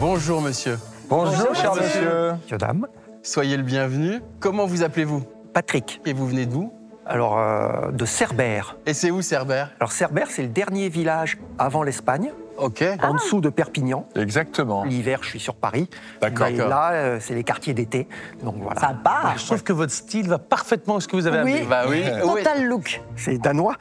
Bonjour monsieur. Bonjour, cher monsieur. Dame. Soyez le bienvenu. Comment vous appelez-vous? Patrick. Et vous venez d'où? Alors, de Cerbère. Et c'est où Cerbère? Alors, Cerbère, c'est le dernier village avant l'Espagne, Ok. en dessous de Perpignan. Exactement. L'hiver, je suis sur Paris. D'accord. Et là, c'est les quartiers d'été. Donc voilà. Sympa. Je trouve que votre style va parfaitement à ce que vous avez amené. Bah oui. Total look. C'est danois.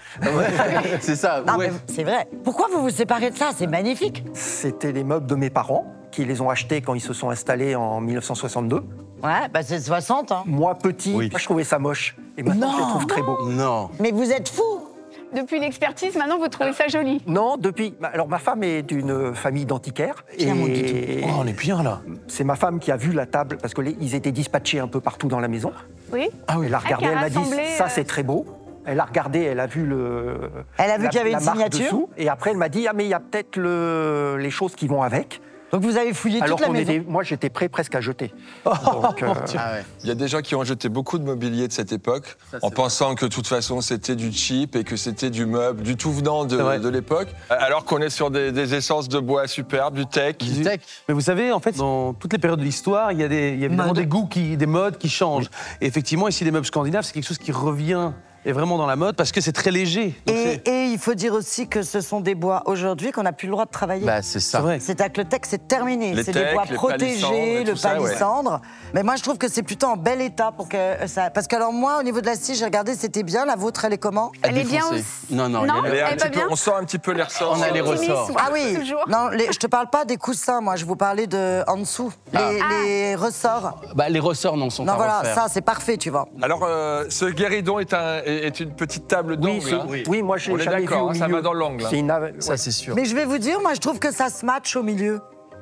C'est ça. Non, ouais. mais c'est vrai. Pourquoi vous vous séparez de ça? C'est magnifique. C'était les meubles de mes parents qui les ont achetés quand ils se sont installés en 1962. Ouais, bah c'est 60, hein. Moi, petit, moi, je trouvais ça moche. Et maintenant, je les trouve très beaux. Non. Mais vous êtes fous. Depuis l'expertise, maintenant, vous trouvez ça joli? Non, depuis... Alors, ma femme est d'une famille d'antiquaires. Tiens, mon Et Oh, on est bien là. c'est ma femme qui a vu la table, parce qu'ils étaient dispatchés un peu partout dans la maison. Oui. Elle a regardé, qui a elle m'a dit, rassemblé, ça c'est très beau. Elle a regardé, elle a vu le... Elle a vu qu'il y avait la une marque signature. dessous, et après elle m'a dit, ah mais il y a peut-être les choses qui vont avec. Donc vous avez fouillé Alors toute la maison. moi j'étais prêt presque à jeter. Donc, Ah ouais. Il y a des gens qui ont jeté beaucoup de mobilier de cette époque en pensant que de toute façon c'était du cheap et que c'était du meuble, du tout venant de l'époque, alors qu'on est sur des essences de bois superbes, du tech. Du tech. Mais vous savez, en fait, dans toutes les périodes de l'histoire, il y a évidemment des goûts, des modes qui changent. Et effectivement, ici, les meubles scandinaves, c'est quelque chose qui revient est vraiment dans la mode parce que c'est très léger. Donc Et il faut dire aussi que ce sont des bois aujourd'hui qu'on n'a plus le droit de travailler. Bah c'est ça. c'est vrai. C'est-à-dire que le texte, c'est terminé. Les C'est des tecs, bois les protégés, palissandres, le tout ça, ouais. palissandre. Mais moi, je trouve que c'est plutôt en bel état pour que ça. Parce que alors moi, au niveau de la scie, j'ai regardé, c'était bien. La vôtre, elle est comment? Elle est bien Défoncée. aussi. Non, non. Non, il y a Elle est un elle est petit pas peu- bien. on sent un petit peu les ressorts. On a les ressorts. Ah oui. Toujours. Non, je te parle pas des coussins, moi. Je vous parlais de en dessous, les ressorts. Bah les ressorts non sont Non, à voilà, refaire. ça, c'est parfait, tu vois. Alors, ce guéridon est une petite table oui, d'angle. hein. oui, moi je On l'ai est jamais vu d'accord, au hein, milieu. ça va dans l'angle, hein. C'est une... Ça c'est sûr. Mais je vais vous dire, moi, je trouve que ça se match au milieu.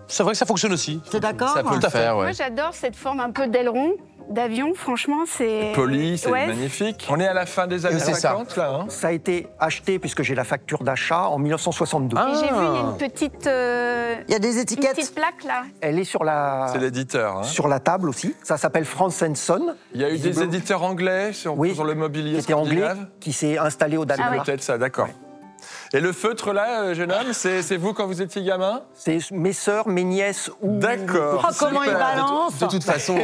C'est vrai que ça fonctionne aussi. T'es d'accord? Ça peut le faire, Moi, ouais. j'adore cette forme un peu d'aileron, d'avion. Franchement, c'est... Poli, c'est Ouais. magnifique. On est à la fin des années c'est ça. 50, là. Hein. Ça a été acheté, puisque j'ai la facture d'achat, en 1962. Et j'ai vu, il y a une petite, Il y a des une étiquettes. petite plaque, là. Elle est sur C'est l'éditeur. Hein. sur la table aussi. Ça s'appelle France Son. Il y a eu des éditeurs anglais sur le mobilier qui était anglais, scandinave. qui s'est installé au C'est Danemark. peut-être ça, d'accord. Et le feutre, là, jeune homme, c'est vous quand vous étiez gamin? C'est mes sœurs, mes nièces ou... D'accord. Oh, comment il Super. balance! De toute façon,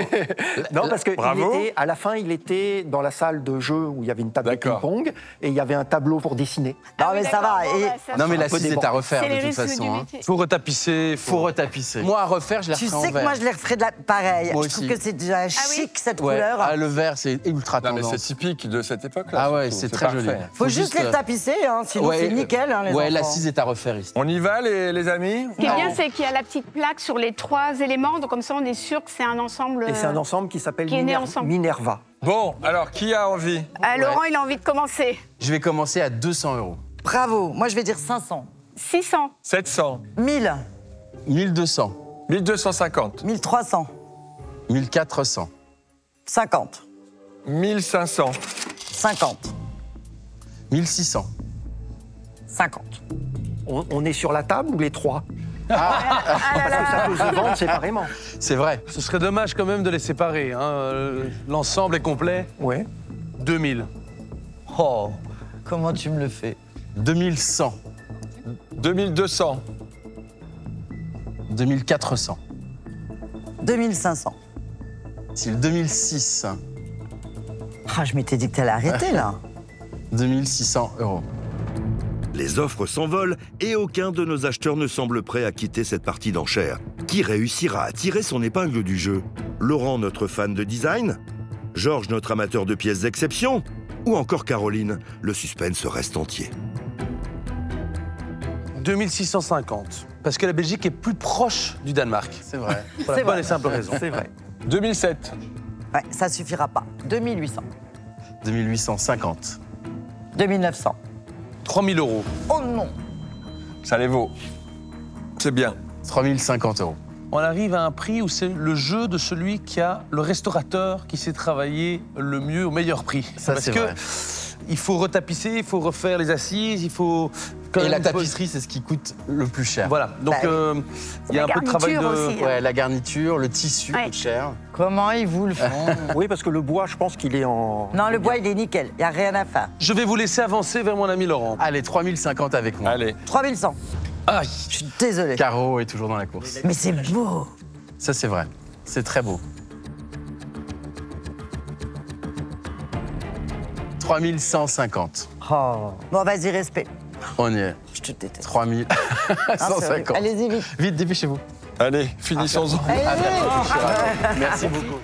Non, parce que Bravo. à la fin, il était dans la salle de jeu où il y avait une table de D'accord. ping-pong et il y avait un tableau pour dessiner. Non, Ah mais oui, ça va. d'accord. Et Bon, bah, ça non mais change. la peu scie est débat. à refaire C'est de les toute risques façon. du Hein. métier. Faut retapisser, Faut retapisser. Moi à refaire, je la tu referai sais en que vert. moi, je les referais pareil. Moi je trouve aussi. que c'est déjà chic, cette Ouais. couleur. Ah, le vert c'est ultra Non, mais tendance. c'est typique de cette époque-là. Ah ouais, surtout. c'est très joli. parfait. Faut juste les tapisser, hein, sinon Ouais, c'est nickel, hein, les Ouais, enfants. la scie est à refaire ici. On y va, les amis? Ce qui est bien, c'est qu'il y a la petite plaque sur les 3 éléments. Donc, comme ça, on est sûr que c'est un ensemble... Et c'est un ensemble qui s'appelle qui est né ensemble. Minerva. Bon, alors, qui a envie? Laurent, il a envie de commencer. Je vais commencer à 200 €. Bravo. Moi, je vais dire 500. 600. 700, 1000. 1200, 1250, 1300. 1400, 50. 1500, 50. 1600. 50. On est sur la table ou les trois? Ah là Parce que ça là. peut se vendre séparément. C'est vrai. Ce serait dommage quand même de les séparer. Hein. L'ensemble est complet. Ouais. 2000. Oh, comment tu me le fais? 2100, 2200, 2400. 2500. C'est le 2006, Ah, je m'étais dit que t'allais arrêter, là. 2600 €. Les offres s'envolent et aucun de nos acheteurs ne semble prêt à quitter cette partie d'enchères. Qui réussira à tirer son épingle du jeu? Laurent, notre fan de design? Georges, notre amateur de pièces d'exception? Ou encore Caroline? Le suspense reste entier. 2650. Parce que la Belgique est plus proche du Danemark. C'est vrai. Pour la C'est bonne vrai. et simple raison. C'est vrai. 2007, Ouais, ça suffira pas. 2800. 2850. 2900. 3000 €. Oh non. ça les vaut. C'est bien. 3050 €. On arrive à un prix où c'est le jeu de celui qui a le restaurateur qui sait travailler le mieux au meilleur prix. Ça, Parce c'est que vrai. il faut retapisser, il faut refaire les assises, il faut... quand Et même la une tapisserie, c'est ce qui coûte le plus cher. Voilà, donc Bah, il y a un la peu de travail de... garniture aussi. Ouais, la garniture, le tissu Ouais. coûte cher. Comment ils vous le font? Oui, parce que le bois, je pense qu'il est en... Non, le bois, il est nickel. Il n'y a rien à faire. Je vais vous laisser avancer vers mon ami Laurent. Allez, 3050 avec moi. Allez, 3100. Aïe. Je suis désolée. Caro est toujours dans la course. Mais c'est beau. Ça, c'est vrai. C'est très beau. 3150. Oh. Bon, vas-y, respect. On y est. Je te déteste. 3150. Allez-y, vite. Vite, dépêchez-vous. Allez, finissons-en. Allez. Merci beaucoup.